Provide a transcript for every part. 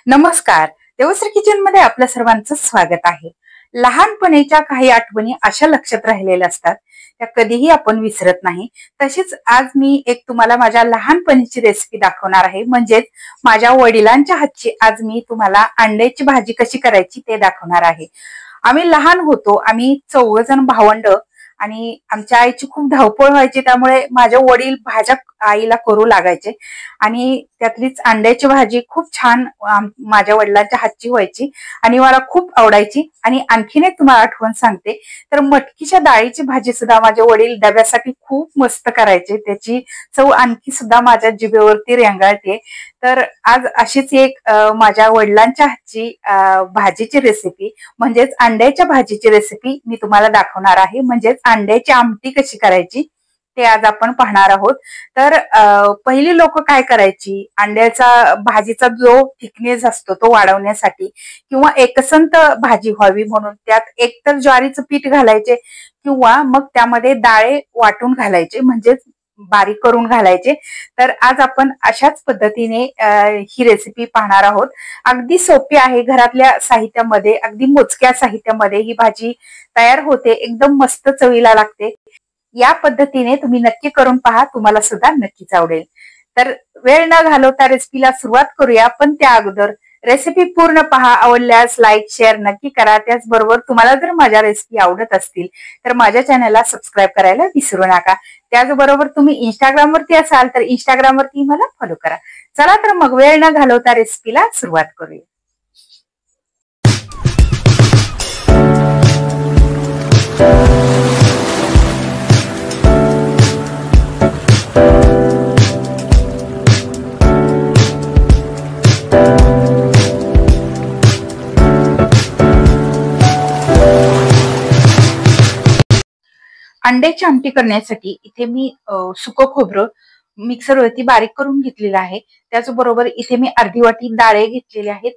नमस्कार. देवश्री किचन मध्ये आपल्या सर्वांचं स्वागत आहे. लहानपणीच्या काही आठवणी अशा लक्षात राहिलेल्या असतात त्या कधीही आपण विसरत नाही. तशीच आज मी एक तुम्हाला माझ्या लहानपणीची रेसिपी दाखवणार आहे. म्हणजेच माझ्या वडिलांच्या हातची आज मी तुम्हाला अंड्याची भाजी कशी करायची ते दाखवणार आहे. आम्ही लहान होतो, आम्ही 4 जण भावंड आणि आमच्या आईची खूप धावपळ व्हायची, त्यामुळे माझे वडील भाज्या आईला करू लागायचे आणि त्यातलीच अंड्याची भाजी खूप छान माझ्या वडिलांच्या हातची व्हायची आणि मला खूप आवडायची. आणि आणखीन एक तुम्हाला आठवण सांगते, तर मटकीच्या डाळीची भाजी सुद्धा माझे वडील डब्यासाठी खूप मस्त करायचे. त्याची चव आणखी सुद्धा माझ्या जिभेवरती रेंगाळते. तर आज अशीच एक माझ्या वडिलांच्या हातची भाजीची रेसिपी म्हणजेच अंड्याच्या भाजीची रेसिपी मी तुम्हाला दाखवणार आहे. म्हणजेच अंड्याची आमटी कशी करायची ते आज आपण पाहणार आहोत. तर पहिली लोक काय करायची, अंड्याचा भाजीचा जो थिकनेस असतो तो वाढवण्यासाठी किंवा एकसंत भाजी व्हावी म्हणून त्यात एकतर ज्वारीचं पीठ घालायचे किंवा मग त्यामध्ये डाळे वाटून घालायचे, म्हणजेच बारीक करून घालायचे. तर आज आपण अशाच पद्धतीने ही रेसिपी पाहणार आहोत. अगदी सोपी आहे, घरातल्या साहित्यामध्ये, अगदी मोजक्या साहित्यामध्ये ही भाजी तयार होते. एकदम मस्त चवीला लागते. या पद्धतीने तुम्ही नक्की करून पहा, तुम्हाला सुद्धा नक्कीच आवडेल. तर वेळ न घालवता रेसिपीला सुरुवात करूया. पण त्या अगोदर रेसिपी पूर्ण पहा, आवडल्यास लाईक शेअर नक्की करा. त्याचबरोबर तुम्हाला जर माझ्या रेसिपी आवडत असतील तर माझ्या चॅनलला सबस्क्राईब करायला विसरू नका. त्याचबरोबर तुम्ही इंस्टाग्रामवरती असाल तर इंस्टाग्रामवरती मला फॉलो करा. चला तर मग वेळ न घालवता रेसिपीला सुरुवात करूया. अंड्याची आमटी करण्यासाठी इथे मी सुकं खोबरं मिक्सरवरती बारीक करून घेतलेलं आहे. त्याचबरोबर इथे मी अर्धी वाटी डाळे घेतलेले आहेत.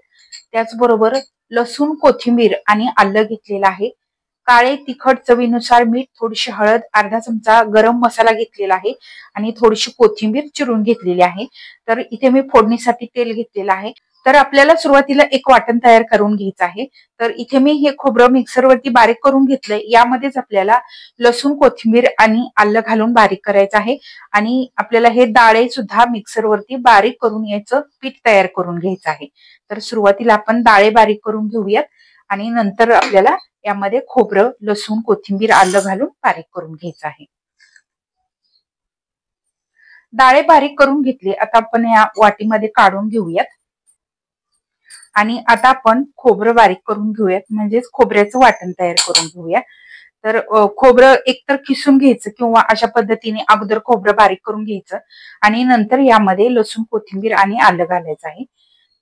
त्याचबरोबर लसूण, कोथिंबीर आणि आलं घेतलेलं आहे. काळे तिखट चवीनुसार मीठ, थोडीशी हळद, अर्धा चमचा गरम मसाला घेतलेला आहे आणि थोडीशी कोथिंबीर चिरून घेतलेली आहे. तर इथे मी फोडणीसाठी तेल घेतलेलं आहे. तर आपल्याला सुरुवातीला एक वाटण तयार करून घ्यायचं आहे. तर इथे मी हे खोबरं मिक्सरवरती बारीक करून घेतलंय. यामध्येच आपल्याला लसूण, कोथिंबीर आणि आलं घालून बारीक करायचं आहे आणि आपल्याला हे डाळे सुद्धा मिक्सरवरती बारीक करून याचं पीठ तयार करून घ्यायचं आहे. तर सुरुवातीला आपण डाळे बारीक करून घेऊयात आणि नंतर आपल्याला यामध्ये खोबरं, लसूण, कोथिंबीर, आलं घालून बारीक करून घ्यायचं आहे. डाळे बारीक करून घेतली. आता आपण या वाटीमध्ये काढून घेऊयात आणि आता आपण खोबरं बारीक करून घेऊयात, म्हणजेच खोबऱ्याचं वाटण तयार करून घेऊया. तर खोबरं एकतर किसून घ्यायचं किंवा अशा पद्धतीने अगोदर खोबरं बारीक करून घ्यायचं आणि नंतर यामध्ये लसूण, कोथिंबीर आणि आलं घालायचं आहे.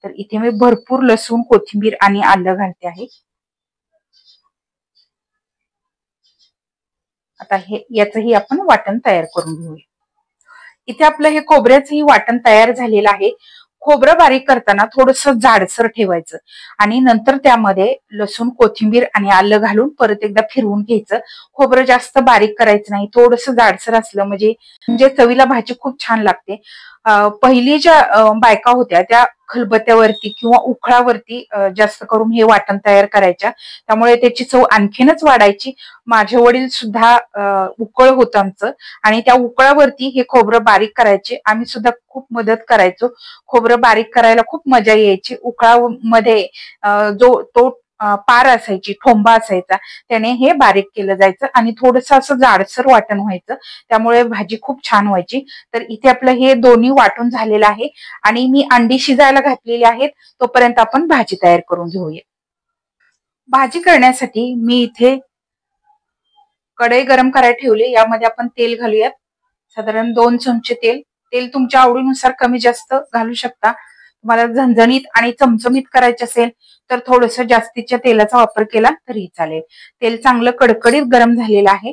तर इथे मी भरपूर लसूण, कोथिंबीर आणि आलं घालते आहे. आता हे याचंही आपण वाटण तयार करून घेऊया. इथे आपलं हे खोबऱ्याचंही वाटण तयार झालेलं आहे. खोबरं बारीक करताना थोडंसं जाडसर ठेवायचं आणि नंतर त्यामध्ये लसूण, कोथिंबीर आणि आलं घालून परत एकदा फिरवून घ्यायचं. खोबरं जास्त बारीक करायचं नाही, थोडंसं जाडसर असलं म्हणजे चवीला भाजी खूप छान लागते. पहिली ज्या बायका होत्या त्या खलबत्त्यावरती किंवा उखळावरती जास्त करून हे वाटण तयार करायच्या, त्यामुळे त्याची चव आणखीनच वाढायची. माझे वडील सुद्धा उकळ होतं आमचं आणि त्या उकळावरती हे खोबरं बारीक करायचे. आम्ही सुद्धा खूप मदत करायचो. खोबरं बारीक करायला खूप मजा यायची. उकळामध्ये जो तो पार असायची, ठोंबा असायचा, त्याने हे बारीक केलं जायचं आणि थोडंसं असं जाडसर वाटण व्हायचं, त्यामुळे भाजी खूप छान व्हायची. तर इथे आपलं हे दोन्ही वाटून झालेलं आहे आणि मी अंडी शिजायला घातलेली आहेत. तोपर्यंत आपण भाजी तयार करून घेऊया. भाजी करण्यासाठी मी इथे कढई गरम करायला ठेवली. यामध्ये आपण तेल घालूयात. साधारण 2 चमचे तेल. तेल तुमच्या आवडीनुसार कमी जास्त घालू शकता. तुम्हाला झणझणीत आणि चमचमीत करायचे असेल तर थोडंसं जास्तीच्या तेलाचा वापर केला तरी चालेल. तेल चांगलं कडकडीत गरम झालेलं आहे.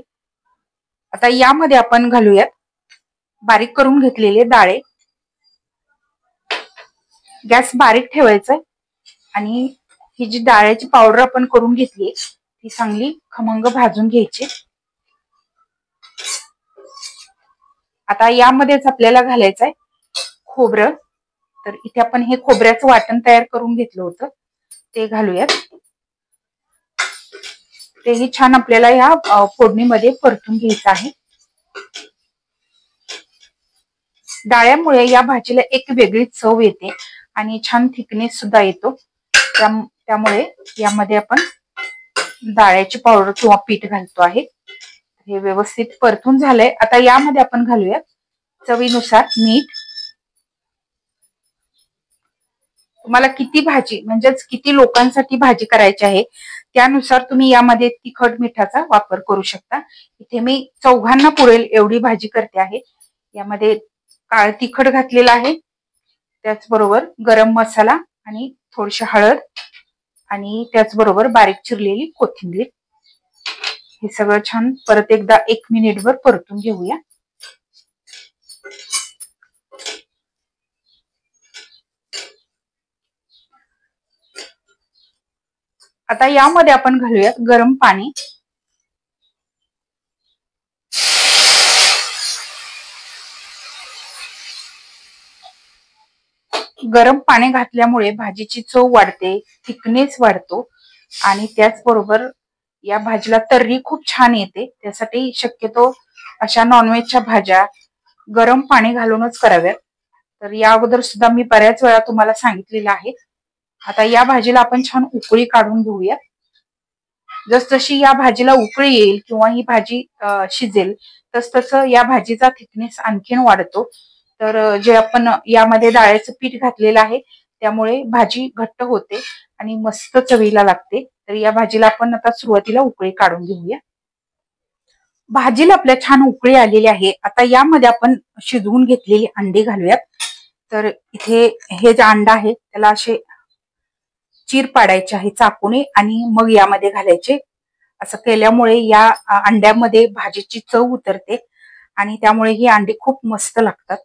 आता यामध्ये आपण घालूयात बारीक करून घेतलेले डाळे. गॅस बारीक ठेवायचा आणि ही जी डाळ्याची पावडर आपण करून घेतली ती चांगली खमंग भाजून घ्यायची. आता यामध्येच आपल्याला घालायचंय खोबरं. तर इथे आपण हे खोबऱ्याचं वाटण तयार करून घेतलं होतं ते घालूयात. तेही छान आपल्याला या फोडणीमध्ये परतून घ्यायचं आहे. डाळ्यामुळे या भाजीला एक वेगळी चव येते आणि छान थिकनेस सुद्धा येतो. त्यामुळे यामध्ये आपण डाळ्याची पावडर किंवा पीठ घालतो आहे. हे व्यवस्थित परतून झालंय. आता यामध्ये आपण घालूया चवीनुसार मीठ. तुम्हाला किती भाजी म्हणजेच किती लोकांसाठी भाजी करायची आहे त्यानुसार तुम्ही यामध्ये तिखट मिठाचा वापर करू शकता. इथे मी 4 पुरेल एवढी भाजी करते आहे. यामध्ये काळ तिखट घातलेला आहे, त्याचबरोबर गरम मसाला आणि थोडीशी हळद आणि त्याचबरोबर बारीक चिरलेली कोथिंबीर. हे सगळं छान परत एकदा 1 मिनिटभर परतून घेऊया. आता यामध्ये आपण घालूयात गरम पाणी. गरम पाणी घातल्यामुळे भाजीची चव वाढते, थिकनेस वाढतो आणि त्याचबरोबर या भाजीला तर्री खूप छान येते. त्यासाठी शक्यतो अशा नॉनव्हेजच्या भाज्या गरम पाणी घालूनच कराव्यात. तर या अगोदर सुद्धा मी बऱ्याच वेळा तुम्हाला सांगितलेलं आहे. आता या भाजीला आपण छान उकळी काढून घेऊया. जसजशी या भाजीला उकळी येईल किंवा ही भाजी शिजेल तसं या भाजीचा थिकनेस आणखीन वाढतो. तर जे आपण यामध्ये डाळ्याचं पीठ घातलेलं आहे त्यामुळे भाजी घट्ट होते आणि मस्त चवीला लागते. तर या भाजीला आपण आता सुरुवातीला उकळी काढून घेऊया. भाजीला आपल्या छान उकळी आलेली आहे. आता यामध्ये आपण शिजवून घेतलेली अंडी घालूयात. तर इथे हे जे अंडा आहे त्याला असे चीर पाडायचे आहे चाकूने आणि मग यामध्ये घालायचे. असं केल्यामुळे या अंड्यामध्ये भाजीची चव उतरते आणि त्यामुळे ही अंडी खूप मस्त लागतात.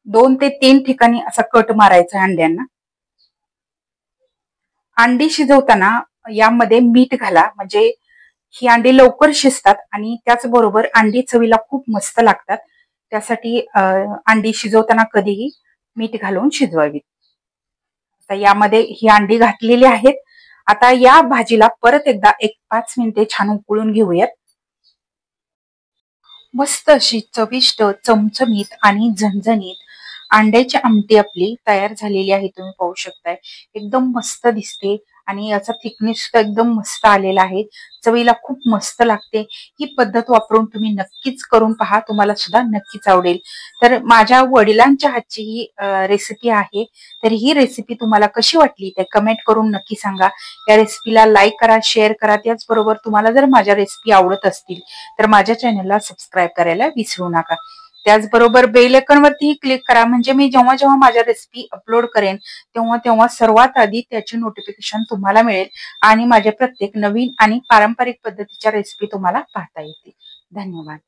दोन ते 3 ठिकाणी असा कट मारायचा अंड्यांना. अंडी शिजवताना यामध्ये मीठ घाला म्हणजे ही अंडी लवकर शिजतात आणि त्याचबरोबर अंडी चवीला खूप मस्त लागतात. त्यासाठी अंडी शिजवताना कधीही मीठ घालून शिजवावी. आता यामध्ये ही अंडी घातलेली आहेत. आता या भाजीला परत एकदा 1-5 मिनिटे छान उकळून घेऊयात. मस्त अशी चविष्ट, चमचमीत आणि झणझणीत अंड्याची आमटी आपली तयार झालेली आहे. तुम्ही पाहू शकताय एकदम मस्त दिसते आणि याचा थिकनेस सुद्धा एकदम मस्त आलेला आहे. चवीला खूप मस्त लागते. ही पद्धत वापरून तुम्ही नक्कीच करून पहा, तुम्हाला सुद्धा नक्कीच आवडेल. तर माझ्या वडिलांच्या हातची ही रेसिपी आहे. तर ही रेसिपी तुम्हाला कशी वाटली ते कमेंट करून नक्की सांगा. या रेसिपीला लाईक करा, शेअर करा. त्याचबरोबर तुम्हाला जर माझ्या रेसिपी आवडत असतील तर माझ्या चॅनलला सबस्क्राईब करायला विसरू नका. त्याचबरोबर बेल आयकॉन वरती क्लिक करा म्हणजे मी जेव्हा जेव्हा माझ्या रेसिपी अपलोड करेन तेव्हा तेव्हा सर्वात आधी त्याची नोटिफिकेशन तुम्हाला मिळेल आणि माझ्या प्रत्येक नवीन आणि पारंपरिक पद्धतीच्या रेसिपी तुम्हाला पाहता येतील. धन्यवाद.